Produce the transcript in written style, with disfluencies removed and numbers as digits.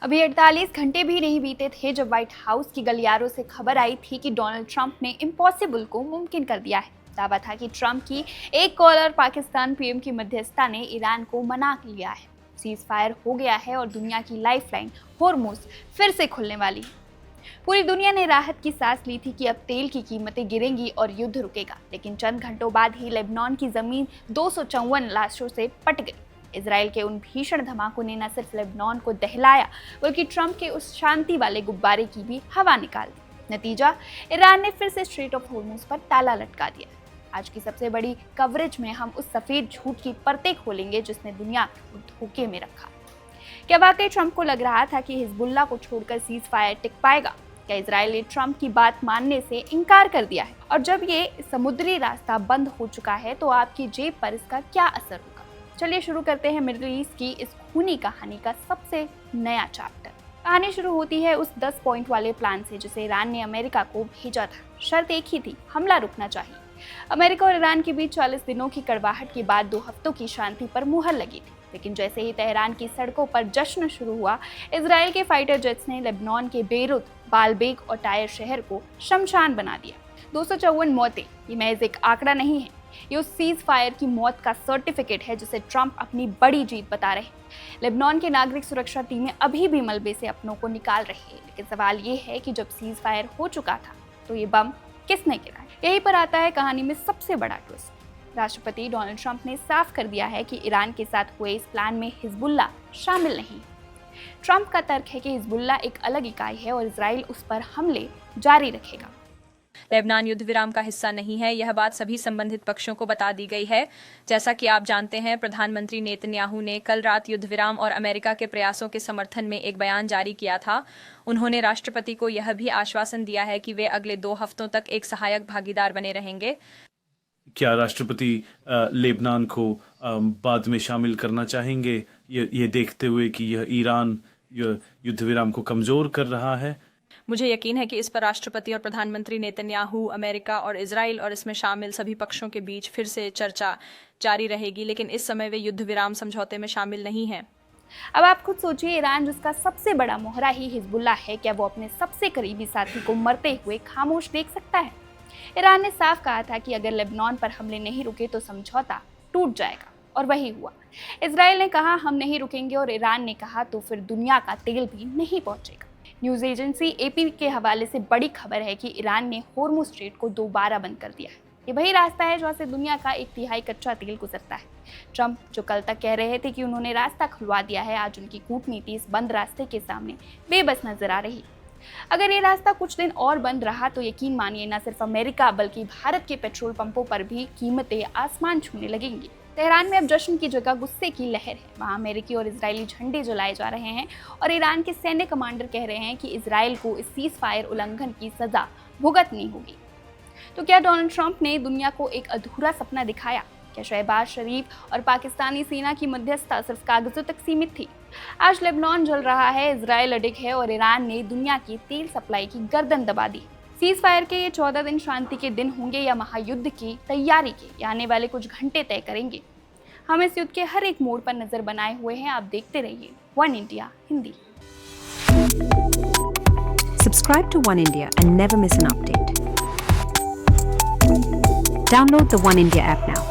अभी 48 घंटे भी नहीं बीते थे जब व्हाइट हाउस की गलियारों से खबर आई थी कि डोनाल्ड ट्रंप ने इम्पॉसिबल को मुमकिन कर दिया है। दावा था कि ट्रंप की एक कॉल और पाकिस्तान पीएम की मध्यस्थता ने ईरान को मना लिया है। सीज फायर हो गया है और दुनिया की लाइफलाइन होर्मुज फिर से खुलने वाली है। पूरी दुनिया ने राहत की सांस ली थी कि अब तेल की कीमतें गिरेंगी और युद्ध रुकेगा, लेकिन चंद घंटों बाद ही लेबनान की जमीन 254 लाशों से पट गई। इजराइल के उन भीषण धमाकों ने न सिर्फ लेबनान को दहलाया बल्कि ट्रंप के उस शांति वाले गुब्बारे की भी हवा निकाल दी। नतीजा, ईरान ने फिर से स्ट्रेट ऑफ होर्मुज पर ताला लटका दिया। आज की सबसे बड़ी कवरेज में हम उस सफेद झूठ की परतें खोलेंगे जिसने दुनिया को धोखे में रखा। क्या वाकई ट्रंप को लग रहा था कि हिजबुल्लाह को छोड़कर सीज फायर टिक पाएगा? क्या इजराइल ने ट्रंप की बात मानने से इनकार कर दिया है? और जब ये समुद्री रास्ता बंद हो चुका है तो आपकी जेब पर इसका क्या असर होगा? चलिए शुरू करते हैं मिडिल ईस्ट की इस खूनी कहानी का सबसे नया चैप्टर। कहानी शुरू होती है उस 10 पॉइंट वाले प्लान से जिसे ईरान ने अमेरिका को भेजा था। शर्त एक ही थी, हमला रुकना चाहिए। अमेरिका और ईरान के बीच 40 दिनों की कड़वाहट के बाद 2 हफ्तों की शांति पर मुहर लगी थी, लेकिन जैसे ही तेहरान की सड़कों पर जश्न शुरू हुआ, इजराइल के फाइटर जेट्स ने लेबनान के बेरूत, बालबेक और टायर शहर को शमशान बना दिया। 254 मौतें ये महज एक आंकड़ा नहीं है, ये उस सीज फायर की मौत का सर्टिफिकेट है जिसे ट्रंप अपनी बड़ी जीत बता रहे हैं। लेबनान के नागरिक सुरक्षा टीमें अभी भी मलबे से अपनों को निकाल रही है, लेकिन सवाल ये है कि जब सीज फायर हो चुका था तो ये बम किसने गिराया? यहीं पर आता है कहानी में सबसे बड़ा ट्विस्ट। राष्ट्रपति डोनाल्ड ट्रंप ने साफ कर दिया है कि ईरान के साथ हुए इस प्लान में हिजबुल्लाह शामिल नहीं। ट्रंप का तर्क है कि हिजबुल्लाह एक अलग इकाई है और इजराइल उस पर हमले जारी रखेगा। लेबनान युद्ध विराम का हिस्सा नहीं है, यह बात सभी संबंधित पक्षों को बता दी गई है। जैसा कि आप जानते हैं, प्रधानमंत्री नेतन्याहू ने कल रात युद्ध विराम और अमेरिका के प्रयासों के समर्थन में एक बयान जारी किया था। उन्होंने राष्ट्रपति को यह भी आश्वासन दिया है कि वे अगले 2 हफ्तों तक एक सहायक भागीदार बने रहेंगे। क्या राष्ट्रपति लेबनान को बाद में शामिल करना चाहेंगे, ये देखते हुए कि यह ईरान युद्ध विराम को कमजोर कर रहा है? मुझे यकीन है कि इस पर राष्ट्रपति और प्रधानमंत्री नेतन्याहू, अमेरिका और इजराइल और इसमें शामिल सभी पक्षों के बीच फिर से चर्चा जारी रहेगी, लेकिन इस समय वे युद्ध विराम समझौते में शामिल नहीं हैं। अब आप खुद सोचिए, ईरान जिसका सबसे बड़ा मोहरा ही हिजबुल्लाह है, क्या वो अपने सबसे करीबी साथी को मरते हुए खामोश देख सकता है? ईरान ने साफ कहा था कि अगर लेबनान पर हमले नहीं रुके तो समझौता टूट जाएगा, और वही हुआ। इजराइल ने कहा हम नहीं रुकेंगे और ईरान ने कहा तो फिर दुनिया का तेल भी नहीं पहुंचेगा। न्यूज़ एजेंसी एपी के हवाले से बड़ी खबर है कि ईरान ने होर्मुज स्ट्रेट को दोबारा बंद कर दिया है। ये वही रास्ता है जहाँ से दुनिया का 1/3 कच्चा तेल गुजरता है। ट्रंप जो कल तक कह रहे थे कि उन्होंने रास्ता खुलवा दिया है, आज उनकी कूटनीति इस बंद रास्ते के सामने बेबस नजर आ रही। अगर ये रास्ता कुछ दिन और बंद रहा तो यकीन मानिए न सिर्फ अमेरिका बल्कि भारत के पेट्रोल पंपों पर भी कीमतें आसमान छूने लगेंगी। तेहरान में अब जश्न की जगह गुस्से की लहर है। वहाँ अमेरिकी और इजरायली झंडे जलाए जा रहे हैं और ईरान के सैन्य कमांडर कह रहे हैं कि इजराइल को इस सीज फायर उल्लंघन की सजा भुगतनी होगी। तो क्या डोनाल्ड ट्रंप ने दुनिया को एक अधूरा सपना दिखाया? क्या शहबाज शरीफ और पाकिस्तानी सेना की मध्यस्थता सिर्फ कागजों तक सीमित थी? आज लेबनान जल रहा है, इजराइल अडिग है और ईरान ने दुनिया की तेल सप्लाई की गर्दन दबा दी। सीज फायर के ये 14 दिन शांति के दिन होंगे या महायुद्ध की तैयारी के, या आने वाले कुछ घंटे तय करेंगे। हम इस युद्ध के हर एक मोड़ पर नजर बनाए हुए हैं। आप देखते रहिए one India Hindi. Subscribe to One India and never miss an update. Download the One India app now.